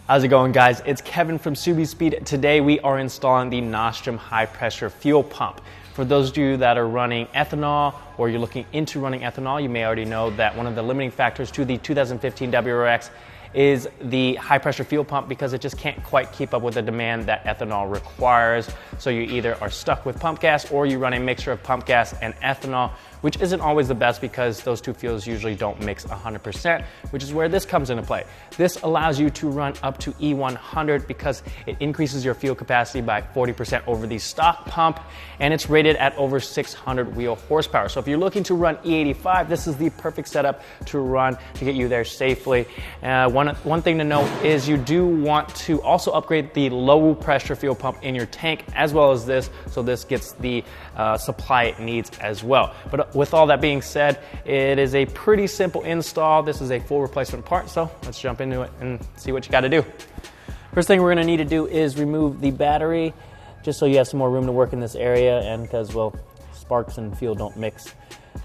How's it going, guys? It's Kevin from SubiSpeed. Today we are installing the Nostrum high pressure fuel pump. For those of you that are running ethanol or you're looking into running ethanol, you may already know that one of the limiting factors to the 2015 WRX is the high pressure fuel pump because it just can't quite keep up with the demand that ethanol requires. So you either are stuck with pump gas or you run a mixture of pump gas and ethanol, which isn't always the best because those two fuels usually don't mix 100%, which is where this comes into play. This allows you to run up to E100 because it increases your fuel capacity by 40% over the stock pump, and it's rated at over 600 wheel horsepower. So if you're looking to run E85, this is the perfect setup to run to get you there safely. One thing to note is you do want to also upgrade the low pressure fuel pump in your tank as well as this, so this gets the supply it needs as well. But with all that being said, it is a pretty simple install. This is a full replacement part, so let's jump into it and see what you got to do. First thing we're going to need to do is remove the battery, just so you have some more room to work in this area, and because, well, sparks and fuel don't mix.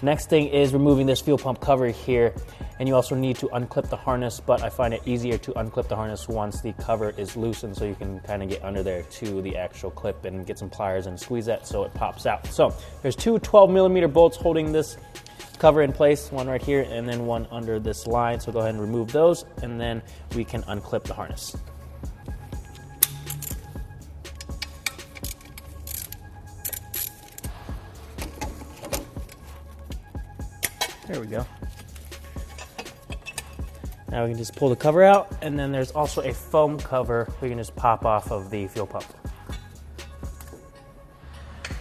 Next thing is removing this fuel pump cover here, and you also need to unclip the harness, but I find it easier to unclip the harness once the cover is loosened, so you can kind of get under there to the actual clip and get some pliers and squeeze that so it pops out. So there's two 12mm bolts holding this cover in place, one right here and then one under this line. So go ahead and remove those, and then we can unclip the harness. There we go. Now we can just pull the cover out, and then there's also a foam cover we can just pop off of the fuel pump.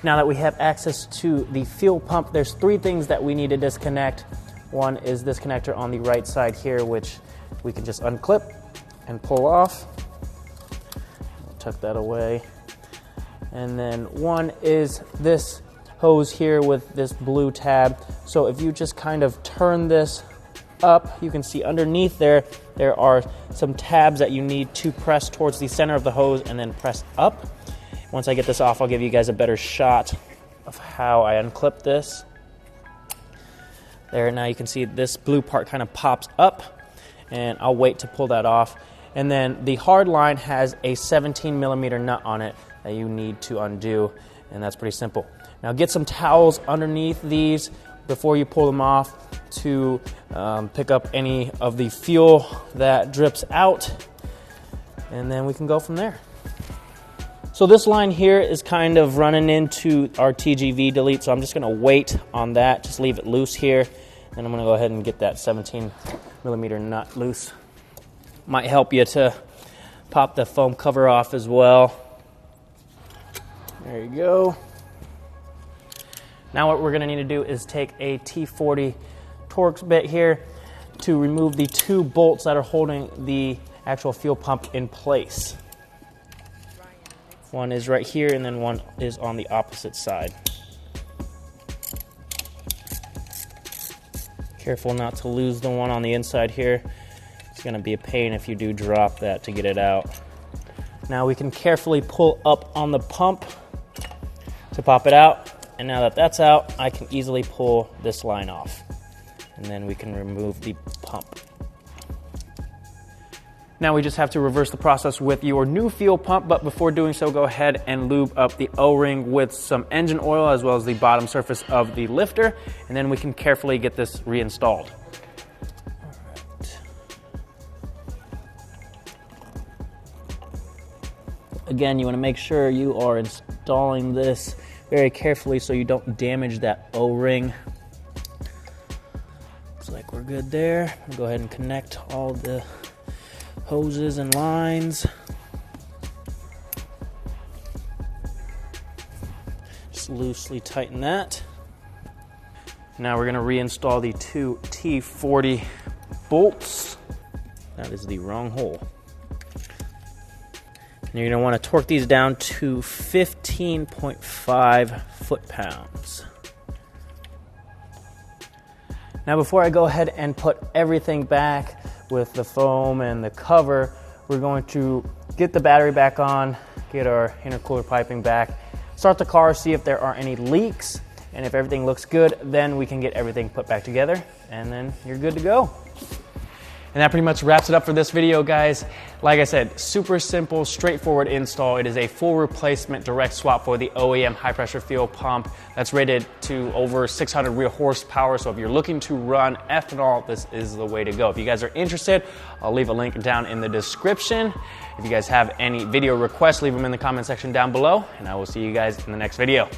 Now that we have access to the fuel pump, there's three things that we need to disconnect. One is this connector on the right side here, which we can just unclip and pull off. I'll tuck that away. And then one is this hose here with this blue tab. So if you just kind of turn this up, you can see underneath there are some tabs that you need to press towards the center of the hose and then press up. Once I get this off, I'll give you guys a better shot of how I unclip this. There, now you can see this blue part kind of pops up, and I'll wait to pull that off. And then the hard line has a 17mm nut on it that you need to undo, and that's pretty simple. Now get some towels underneath these before you pull them off to pick up any of the fuel that drips out, and then we can go from there. So this line here is kind of running into our TGV delete, so I'm just going to wait on that, just leave it loose here, and I'm going to go ahead and get that 17mm nut loose. Might help you to pop the foam cover off as well. There you go. Now what we're going to need to do is take a T40 Torx bit here to remove the two bolts that are holding the actual fuel pump in place. One is right here, and then one is on the opposite side. Careful not to lose the one on the inside here. It's going to be a pain if you do drop that to get it out. Now we can carefully pull up on the pump to pop it out. And now that that's out, I can easily pull this line off. And then we can remove the pump. Now we just have to reverse the process with your new fuel pump, but before doing so, go ahead and lube up the O-ring with some engine oil as well as the bottom surface of the lifter, and then we can carefully get this reinstalled. Again, you want to make sure you are installing this very carefully so you don't damage that O-ring. Looks like we're good there. I'll go ahead and connect all the hoses and lines. Just loosely tighten that. Now we're going to reinstall the two T40 bolts. That is the wrong hole. And you're going to want to torque these down to 15.5 foot-pounds. Now before I go ahead and put everything back with the foam and the cover, we're going to get the battery back on, get our intercooler piping back, start the car, see if there are any leaks, and if everything looks good, then we can get everything put back together, and then you're good to go. And that pretty much wraps it up for this video, guys. Like I said, super simple, straightforward install. It is a full replacement direct swap for the OEM high pressure fuel pump that's rated to over 600 real horsepower. So if you're looking to run ethanol, this is the way to go. If you guys are interested, I'll leave a link down in the description. If you guys have any video requests, leave them in the comment section down below, and I will see you guys in the next video.